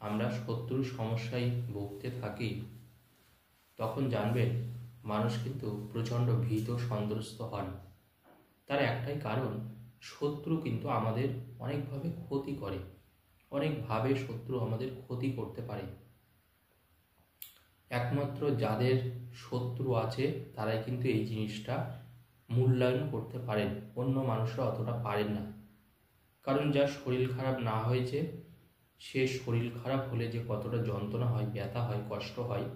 আমরা শত্রুর সমস্যায় ভুগতে থাকি, তখন জানবেন মানুষ কিন্তু প্রচণ্ড ভীত সন্ত্রস্ত হন। তার একটাই কারণ, শত্রু কিন্তু আমাদের অনেকভাবে ক্ষতি করে, অনেকভাবে শত্রু আমাদের ক্ষতি করতে পারে। একমাত্র যাদের শত্রু আছে তারাই কিন্তু এই জিনিসটা মূল্যায়ন করতে পারেন, অন্য মানুষরা অতটা পারেন না। কারণ যার শরীর খারাপ না হয়েছে, সে শরীর খারাপ হলে যে কতটা যন্ত্রণা হয়, ব্যথা হয়, কষ্ট হয়,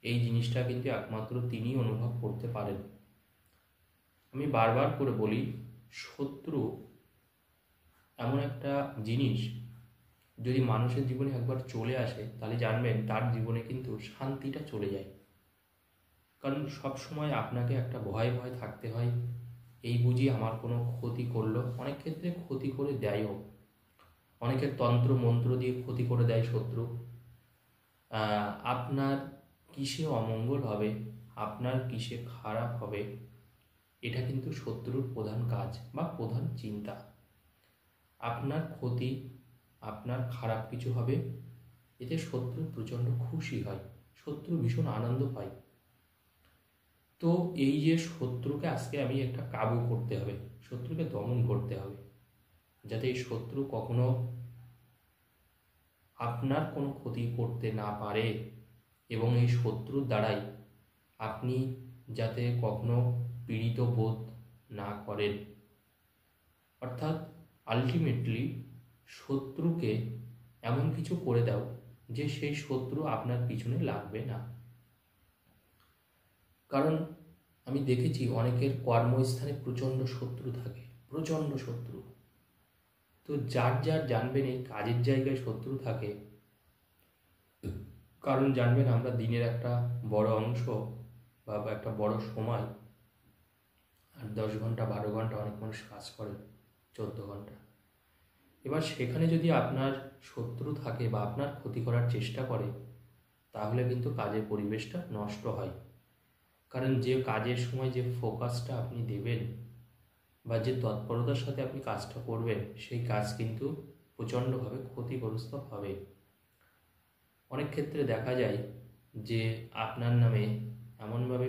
এই জিনিসটা কিন্তু একমাত্র তিনিই অনুভব করতে পারেন। আমি বারবার করে বলি, শত্রু এমন একটা জিনিস, যদি মানুষের জীবনে একবার চলে আসে তাহলে জানবেন তার জীবনে কিন্তু শান্তিটা চলে যায়। কারণ সবসময় আপনাকে একটা ভয়ে ভয়ে থাকতে হয়, এই বুঝি আমার কোনো ক্ষতি করলো। অনেক ক্ষেত্রে ক্ষতি করে দেয়ও, অনেকের তন্ত্র মন্ত্র দিয়ে ক্ষতি করে দেয় শত্রু। আপনার কিসে অমঙ্গল হবে, আপনার কিসে খারাপ হবে, এটা কিন্তু শত্রুর প্রধান কাজ বা প্রধান চিন্তা। আপনার ক্ষতি, আপনার খারাপ কিছু হবে, এতে শত্রু প্রচণ্ড খুশি হয়, শত্রু ভীষণ আনন্দ পায়। তো এই যে শত্রুকে আজকে আমি একটা কাবু করতে হবে, শত্রুকে দমন করতে হবে, যাতে এই শত্রু কখনো আপনার কোনো ক্ষতি করতে না পারে, এবং এই শত্রুর দ্বারাই আপনি যাতে কখনো পীড়িত বোধ না করেন। অর্থাৎ আলটিমেটলি শত্রুকে এমন কিছু করে দাও যে সেই শত্রু আপনার পিছনে লাগবে না। কারণ আমি দেখেছি অনেকের কর্মস্থানে প্রচণ্ড শত্রু থাকে, প্রচণ্ড শত্রু। তো যার যার জানবেন এই কাজের জায়গায় শত্রু থাকে, কারণ জানবেন আমরা দিনের একটা বড় অংশ বা একটা বড় সময়, 8-10 ঘন্টা 12 ঘন্টা অনেক মানুষ কাজ করে, 14 ঘন্টা। এবার সেখানে যদি আপনার শত্রু থাকে বা আপনার ক্ষতি করার চেষ্টা করে, তাহলে কিন্তু কাজের পরিবেশটা নষ্ট হয়। কারণ যে কাজের সময় যে ফোকাসটা আপনি দেবেন বা যে তৎপরতার সাথে আপনি কাজটা করবেন, সেই কাজ কিন্তু প্রচণ্ডভাবে ক্ষতিগ্রস্ত হবে। অনেক ক্ষেত্রে দেখা যায় যে আপনার নামে এমনভাবে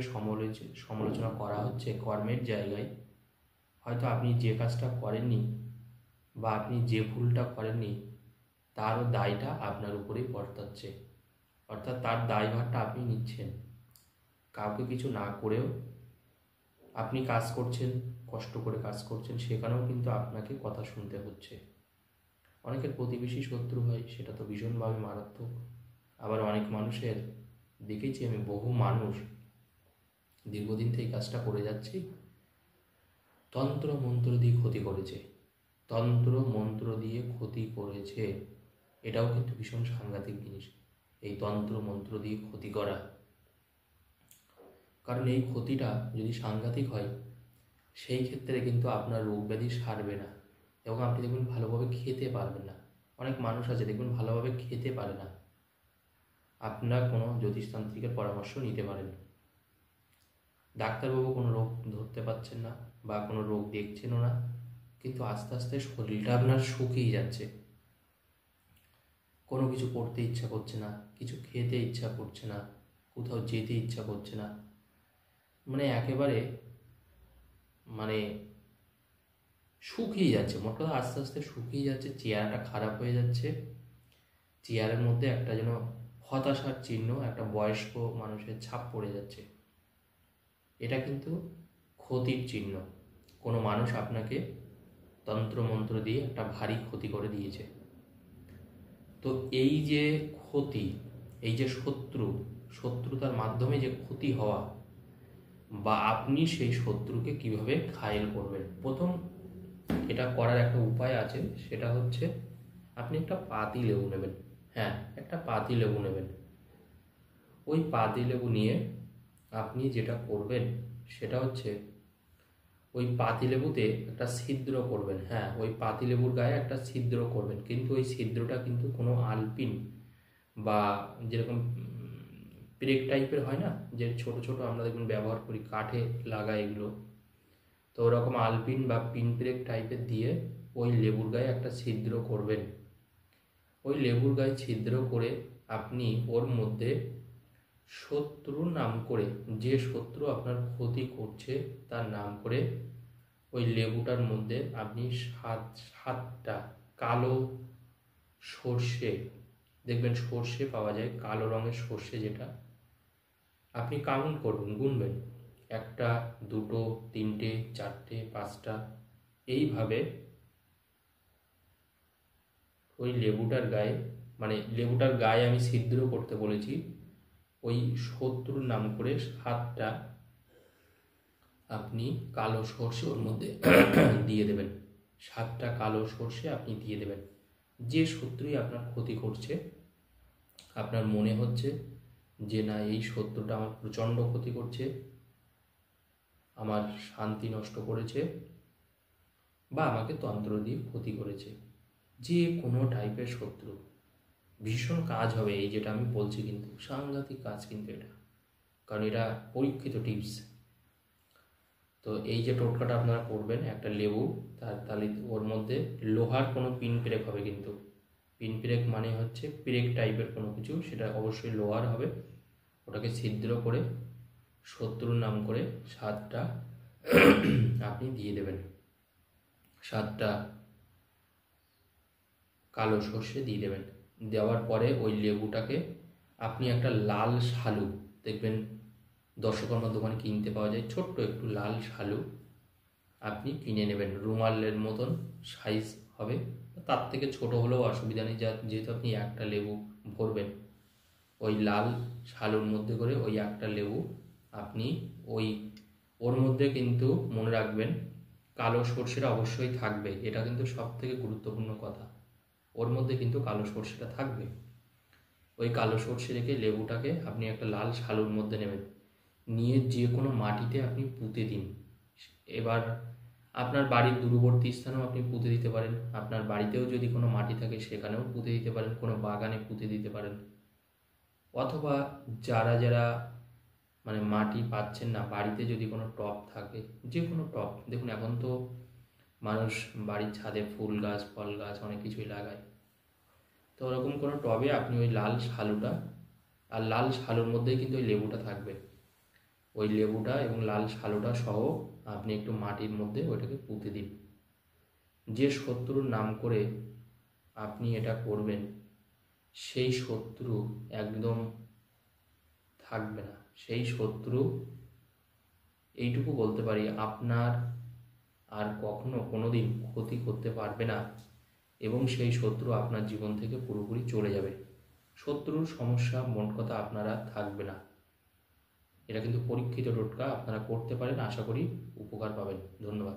সমালোচনা করা হচ্ছে কর্মের জায়গায়, হয়তো আপনি যে কাজটা করেননি বা আপনি যে ভুলটা করেননি, তারও দায়টা আপনার উপরেই বর্তাচ্ছে। অর্থাৎ তার দায়ভারটা আপনি নিচ্ছেন। কাউকে কিছু না করেও আপনি কাজ করছেন, কষ্ট করে কাজ করছেন, সেখানেও কিন্তু আপনাকে কথা শুনতে হচ্ছে। অনেকের প্রতিবেশী শত্রু হয়, সেটা তো ভীষণভাবে মারাত্মক। আবার অনেক মানুষের দেখেছি আমি, বহু মানুষ দীর্ঘদিন থেকে কাজটা করে যাচ্ছে, তন্ত্র মন্ত্র দিয়ে ক্ষতি করেছে, তন্ত্র মন্ত্র দিয়ে ক্ষতি করেছে। এটাও কিন্তু ভীষণ সাংঘাতিক জিনিস, এই তন্ত্র মন্ত্র দিয়ে ক্ষতি করা। কারণ এই ক্ষতিটা যদি সাংঘাতিক হয়, সেই ক্ষেত্রে কিন্তু আপনার রোগ ব্যাধি সারবে না, এবং আপনি দেখবেন ভালোভাবে খেতে পারবেন না। অনেক মানুষ আছে দেখবেন ভালোভাবে খেতে পারে না। আপনার কোনো জ্যোতিষতান্ত্রিকের পরামর্শ নিতে পারেন, ডাক্তারবাবু কোনো রোগ ধরতে পারছেন না বা কোনো রোগ দেখছেনও না, কিন্তু আস্তে আস্তে শরীরটা আপনার শুকিয়ে যাচ্ছে, কোনো কিছু করতে ইচ্ছা করছে না, কিছু খেতে ইচ্ছা করছে না, কোথাও যেতে ইচ্ছা করছে না, মানে একেবারে শুকিয়ে যাচ্ছে। মোট কথা আস্তে আস্তে শুকিয়ে যাচ্ছে, চেহারাটা খারাপ হয়ে যাচ্ছে, চেহারার মধ্যে একটা যেন হতাশার চিহ্ন, একটা বয়স্ক মানুষের ছাপ পড়ে যাচ্ছে। এটা কিন্তু ক্ষতির চিহ্ন। কোনো মানুষ আপনাকে তন্ত্রমন্ত্র দিয়ে একটা ভারী ক্ষতি করে দিয়েছে। তো এই যে ক্ষতি, এই যে শত্রুতার মাধ্যমে যে ক্ষতি হওয়া, বা আপনি সেই শত্রুকে কিভাবে ঘায়েল করবেন, প্রথম এটা করার একটা উপায় আছে। সেটা হচ্ছে আপনি একটা পাতি লেবু নেবেন। হ্যাঁ, একটা পাতি লেবু নেবেন। ওই পাতি লেবু নিয়ে আপনি যেটা করবেন সেটা হচ্ছে ওই পাতিলেবুতে একটা ছিদ্র করবেন। হ্যাঁ, ওই পাতিলেবুর গায়ে একটা ছিদ্র করবেন, কিন্তু ওই ছিদ্রটা কিন্তু কোনো আলপিন বা যেরকম পেরেক টাইপের হয় না, যে ছোট ছোট আমরা দেখুন ব্যবহার করি, কাঠে লাগায় এগুলো, তো ওরকম আলপিন বা পিন পেরেক টাইপের দিয়ে ওই লেবুর গায়ে একটা ছিদ্র করবেন। ওই লেবুর গায়ে ছিদ্র করে আপনি ওর মধ্যে শত্রুর নাম করে, যে শত্রু আপনার ক্ষতি করছে তার নাম করে ওই লেবুটার মধ্যে আপনি সাতটা কালো সর্ষে, দেখবেন সর্ষে পাওয়া যায় কালো রঙের সর্ষে, যেটা আপনি কাউন্ট করবেন, গুনবেন, 1, 2, 3, 4, 5টা, এইভাবে ওই লেবুটার গায়ে, মানে লেবুটার গায়ে আমি ছিদ্র করতে বলেছি, ওই শত্রুর নাম করে 7টা আপনি কালো সর্ষে ওর মধ্যে দিয়ে দেবেন। 7টা কালো সর্ষে আপনি দিয়ে দেবেন। যে শত্রুই আপনার ক্ষতি করছে, আপনার মনে হচ্ছে যে না এই শত্রুটা আমার প্রচণ্ড ক্ষতি করছে, আমার শান্তি নষ্ট করেছে, বা আমাকে তন্ত্র দিয়ে ক্ষতি করেছে, যে কোনো টাইপের শত্রু, ভীষণ কাজ হবে এই যেটা আমি বলছি, কিন্তু সাংঘাতিক কাজ কিন্তু এটা, কারণ এটা পরীক্ষিত টিপস। তো এই যে টোটকাটা আপনারা করবেন, একটা লেবু, তাহলে ওর মধ্যে লোহার কোনো পিন পেরেক হবে, কিন্তু পিন পেরেক মানে হচ্ছে পেরেক টাইপের কোনো কিছু, সেটা অবশ্যই লোহার হবে। ওটাকে ছিদ্র করে শত্রুর নাম করে 7টা আপনি দিয়ে দেবেন। 7টা কালো সর্ষে দিয়ে দেবেন। দেওয়ার পরে ওই লেবুটাকে আপনি একটা লাল শালু, দেখবেন দশকর্মার দোকানে কিনতে পাওয়া যায়, ছোট্ট একটু লাল শালু আপনি কিনে নেবেন, রুমালের মতন সাইজ হবে, তার থেকে ছোট হলেও অসুবিধা নেই, যেহেতু আপনি একটা লেবু ভরবেন। ওই লাল শালুর মধ্যে করে ওই একটা লেবু আপনি ওর মধ্যে কিন্তু মনে রাখবেন কালো সর্ষেটা অবশ্যই থাকবে, এটা কিন্তু সব থেকে গুরুত্বপূর্ণ কথা, ওর মধ্যে কিন্তু কালো সর্ষেটা থাকবে। ওই কালো সর্ষে রেখে লেবুটাকে আপনি একটা লাল শালুর মধ্যে নেবেন, নিয়ে যে কোনো মাটিতে আপনি পুঁতে দিন। এবার আপনার বাড়ির দূরবর্তী স্থানেও আপনি পুঁতে দিতে পারেন, আপনার বাড়িতেও যদি কোনো মাটি থাকে সেখানেও পুঁতে দিতে পারেন, কোনো বাগানে পুঁতে দিতে পারেন, অথবা যারা মানে মাটি পাচ্ছেন না, বাড়িতে যদি কোনো টব থাকে, যে কোনো টব, দেখুন এখন তো মানুষ বাড়ির ছাদে ফুল গাছ, ফল গাছ অনেক কিছুই লাগায়, তো ওরকম কোনো টবে আপনি ওই লাল শালুটা, আর লাল শালুর মধ্যেই কিন্তু ওই লেবুটা থাকবে, ওই লেবুটা এবং লাল শালুটা সহ আপনি একটু মাটির মধ্যে ওইটাকে পুঁতে দিন। যে শত্রুর নাম করে আপনি এটা করবেন, সেই শত্রু একদম থাকবে না, সেই শত্রু, এইটুকু বলতে পারি, আপনার আর কখনো কোনোদিন ক্ষতি করতে পারবে না, এবং সেই শত্রু আপনার জীবন থেকে পুরোপুরি চলে যাবে। শত্রুর সমস্যা, মোট কথা, আপনারা থাকবে না। এটা কিন্তু পরীক্ষিত টোটকা, আপনারা করতে পারেন, আশা করি উপকার পাবেন। ধন্যবাদ।